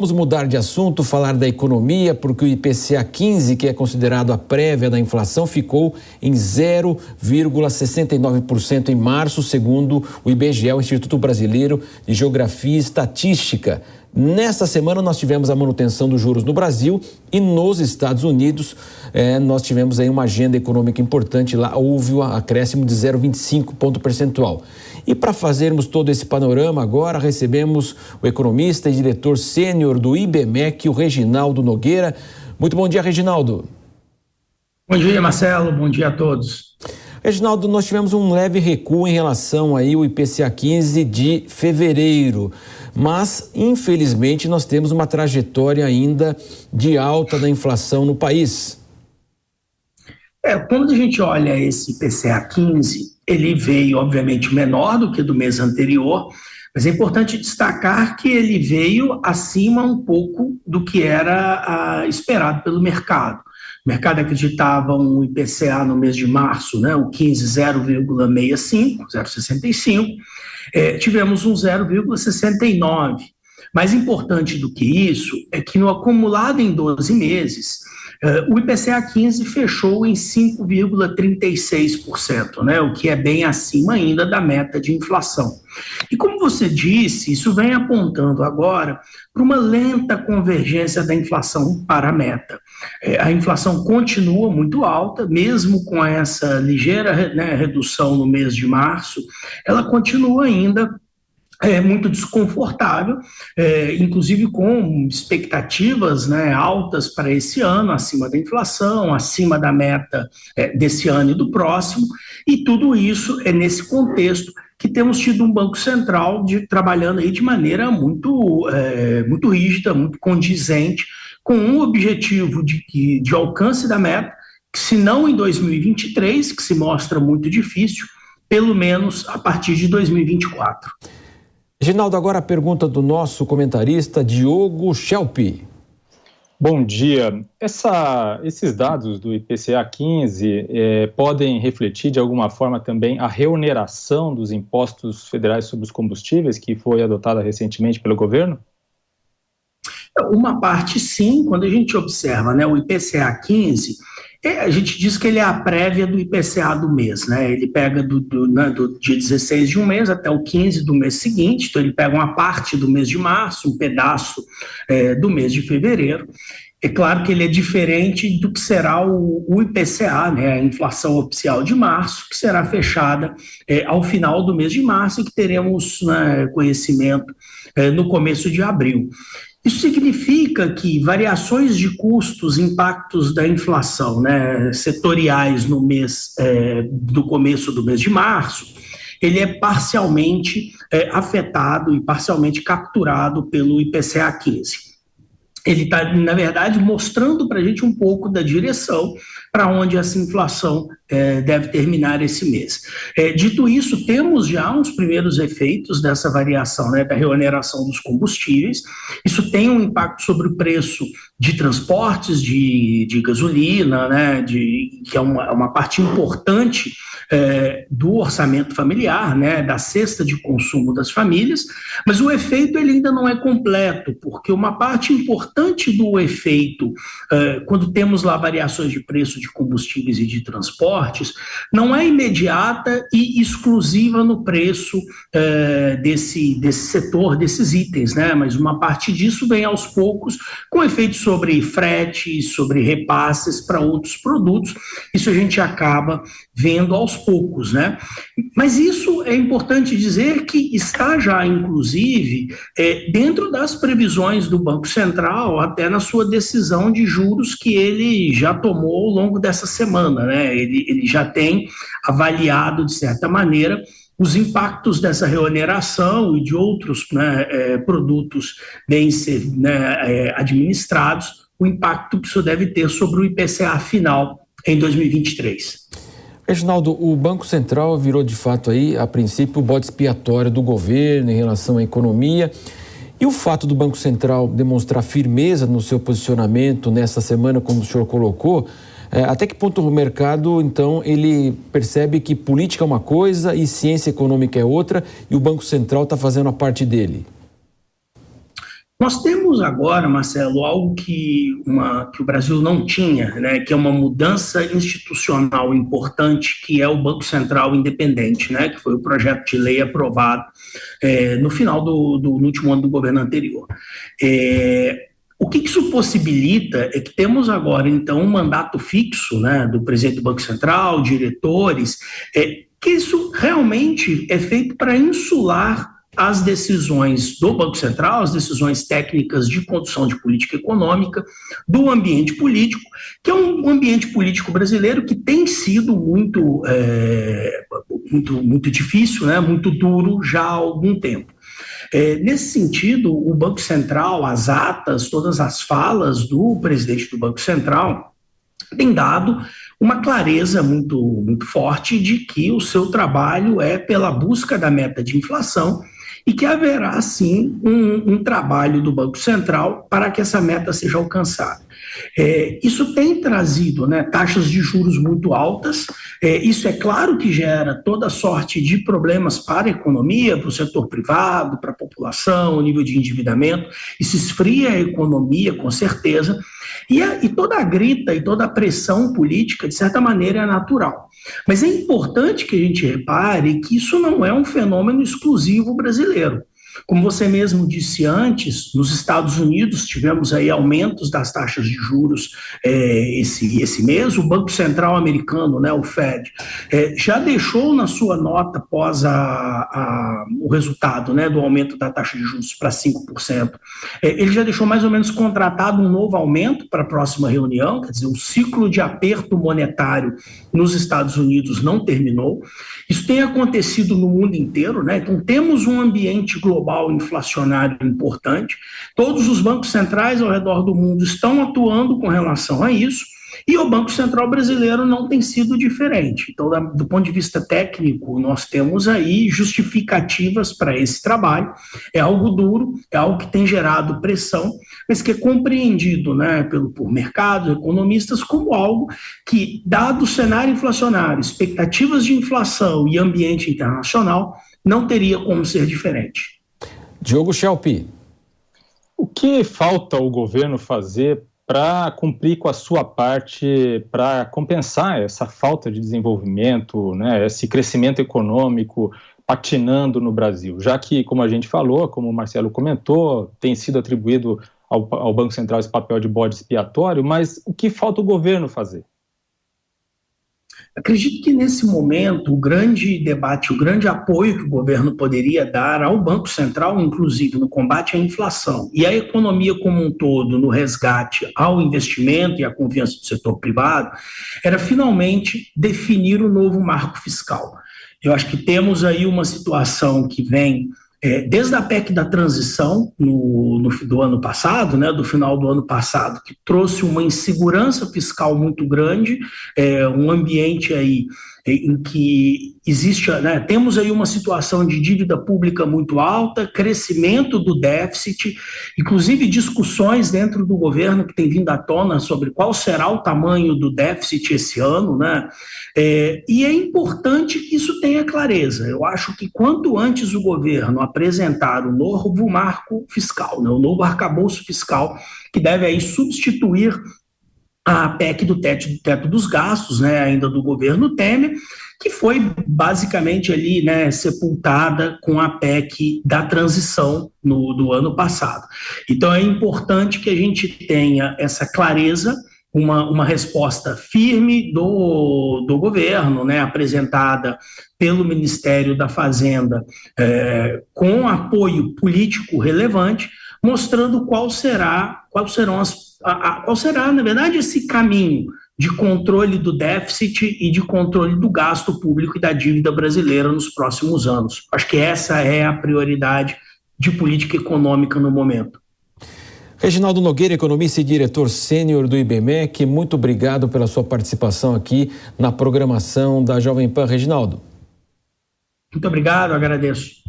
Vamos mudar de assunto, falar da economia, porque o IPCA 15, que é considerado a prévia da inflação, ficou em 0,69% em março, segundo o IBGE, o Instituto Brasileiro de Geografia e Estatística. Nesta semana nós tivemos a manutenção dos juros no Brasil e nos Estados Unidos nós tivemos aí uma agenda econômica importante, lá houve um acréscimo de 0,25 ponto percentual. E para fazermos todo esse panorama agora recebemos o economista e diretor sênior do IBMEC, o Reginaldo Nogueira. Muito bom dia, Reginaldo. Bom dia, Marcelo, bom dia a todos. Reginaldo, nós tivemos um leve recuo em relação aí ao IPCA 15 de fevereiro, mas infelizmente nós temos uma trajetória ainda de alta da inflação no país. Quando a gente olha esse IPCA 15, ele veio obviamente menor do que do mês anterior, mas é importante destacar que ele veio acima um pouco do que era esperado pelo mercado. O mercado acreditava um IPCA no mês de março, né, o 15, 0,65. Tivemos um 0,69. Mais importante do que isso é que no acumulado em 12 meses, o IPCA 15 fechou em 5,36%, né, o que é bem acima ainda da meta de inflação. E como você disse, isso vem apontando agora para uma lenta convergência da inflação para a meta. A inflação continua muito alta, mesmo com essa ligeira redução no mês de março, ela continua ainda muito desconfortável, inclusive com expectativas altas para esse ano, acima da inflação, acima da meta desse ano e do próximo, e tudo isso é nesse contexto que temos tido um Banco Central trabalhando aí de maneira muito rígida, muito condizente, com um objetivo de alcance da meta, que se não em 2023, que se mostra muito difícil, pelo menos a partir de 2024. Reginaldo, agora a pergunta do nosso comentarista Diogo Schelp. Bom dia. Esses dados do IPCA 15 podem refletir de alguma forma também a reoneração dos impostos federais sobre os combustíveis que foi adotada recentemente pelo governo? Uma parte sim, quando a gente observa o IPCA 15, a gente diz que ele é a prévia do IPCA do mês, né? Ele pega do dia 16 de um mês até o 15 do mês seguinte, então ele pega uma parte do mês de março, um pedaço do mês de fevereiro. É claro que ele é diferente do que será o IPCA, né? A inflação oficial de março, que será fechada ao final do mês de março e que teremos conhecimento no começo de abril. Isso significa que variações de custos, impactos da inflação, setoriais no mês do começo do mês de março, ele é parcialmente afetado e parcialmente capturado pelo IPCA 15. Ele está, na verdade, mostrando para a gente um pouco da direção para onde essa inflação deve terminar esse mês. Dito isso, temos já uns primeiros efeitos dessa variação, da reoneração dos combustíveis. Isso tem um impacto sobre o preço de transportes, de gasolina, que é uma parte importante do orçamento familiar, da cesta de consumo das famílias, mas o efeito ele ainda não é completo, porque uma parte importante do efeito, quando temos lá variações de preço de combustíveis e de transportes, não é imediata e exclusiva no preço desse setor, desses itens, mas uma parte disso vem aos poucos, com efeito sobre frete, sobre repasses para outros produtos. Isso a gente acaba vendo aos poucos, Mas isso é importante dizer que está já, inclusive, dentro das previsões do Banco Central, até na sua decisão de juros que ele já tomou ao longo dessa semana, Ele já tem avaliado, de certa maneira, os impactos dessa reoneração e de outros produtos bem administrados, o impacto que isso deve ter sobre o IPCA final em 2023. Reginaldo, o Banco Central virou de fato aí, a princípio, o bode expiatório do governo em relação à economia. E o fato do Banco Central demonstrar firmeza no seu posicionamento nessa semana, como o senhor colocou, até que ponto o mercado, então, ele percebe que política é uma coisa e ciência econômica é outra e o Banco Central está fazendo a parte dele? Nós temos agora, Marcelo, algo que o Brasil não tinha, né, que é uma mudança institucional importante, que é o Banco Central Independente, né, que foi o projeto de lei aprovado no final no último ano do governo anterior. O que isso possibilita é que temos agora, então, um mandato fixo, né, do presidente do Banco Central, diretores, que isso realmente é feito para insular as decisões do Banco Central, as decisões técnicas de condução de política econômica, do ambiente político, que é um ambiente político brasileiro que tem sido muito difícil, né, muito duro já há algum tempo. Nesse sentido, o Banco Central, as atas, todas as falas do presidente do Banco Central tem dado uma clareza muito, muito forte de que o seu trabalho é pela busca da meta de inflação e que haverá, sim, um trabalho do Banco Central para que essa meta seja alcançada. Isso tem trazido, né, taxas de juros muito altas. Isso é claro que gera toda sorte de problemas para a economia, para o setor privado, para a população, o nível de endividamento. Isso esfria a economia, com certeza. E toda a grita e toda a pressão política, de certa maneira, é natural. Mas é importante que a gente repare que isso não é um fenômeno exclusivo brasileiro. Como você mesmo disse antes, nos Estados Unidos tivemos aí aumentos das taxas de juros esse mês. O Banco Central americano, né, o Fed, já deixou na sua nota após o resultado, né, do aumento da taxa de juros para 5%. Ele já deixou mais ou menos contratado um novo aumento para a próxima reunião, quer dizer, o ciclo de aperto monetário nos Estados Unidos não terminou. Isso tem acontecido no mundo inteiro, né? Então temos um ambiente global inflacionário importante. Todos os bancos centrais ao redor do mundo estão atuando com relação a isso. E o Banco Central brasileiro não tem sido diferente. Então, do ponto de vista técnico, nós temos aí justificativas para esse trabalho. É algo duro, é algo que tem gerado pressão, mas que é compreendido, né, por mercados, economistas, como algo que, dado o cenário inflacionário, expectativas de inflação e ambiente internacional, não teria como ser diferente. Diogo Schelp. O que falta o governo fazer para cumprir com a sua parte, para compensar essa falta de desenvolvimento, né, esse crescimento econômico patinando no Brasil? Já que, como a gente falou, como o Marcelo comentou, tem sido atribuído ao Banco Central esse papel de bode expiatório, mas o que falta o governo fazer? Acredito que nesse momento o grande debate, o grande apoio que o governo poderia dar ao Banco Central, inclusive no combate à inflação e à economia como um todo, no resgate ao investimento e à confiança do setor privado, era finalmente definir o novo marco fiscal. Eu acho que temos aí uma situação que vem desde a PEC da transição do ano passado, né, do final do ano passado, que trouxe uma insegurança fiscal muito grande, um ambiente aí em que existe, né, temos aí uma situação de dívida pública muito alta, crescimento do déficit, inclusive discussões dentro do governo que tem vindo à tona sobre qual será o tamanho do déficit esse ano, né? E é importante que isso tenha clareza. Eu acho que quanto antes o governo apresentar o novo marco fiscal, né, o novo arcabouço fiscal, que deve aí substituir a PEC do teto dos gastos, né, ainda do governo Temer, que foi basicamente ali, né, sepultada com a PEC da transição do ano passado. Então é importante que a gente tenha essa clareza, uma resposta firme do governo, né, apresentada pelo Ministério da Fazenda, com apoio político relevante, mostrando qual será, na verdade, esse caminho de controle do déficit e de controle do gasto público e da dívida brasileira nos próximos anos. Acho que essa é a prioridade de política econômica no momento. Reginaldo Nogueira, economista e diretor sênior do IBMEC, muito obrigado pela sua participação aqui na programação da Jovem Pan. Reginaldo. Muito obrigado, agradeço.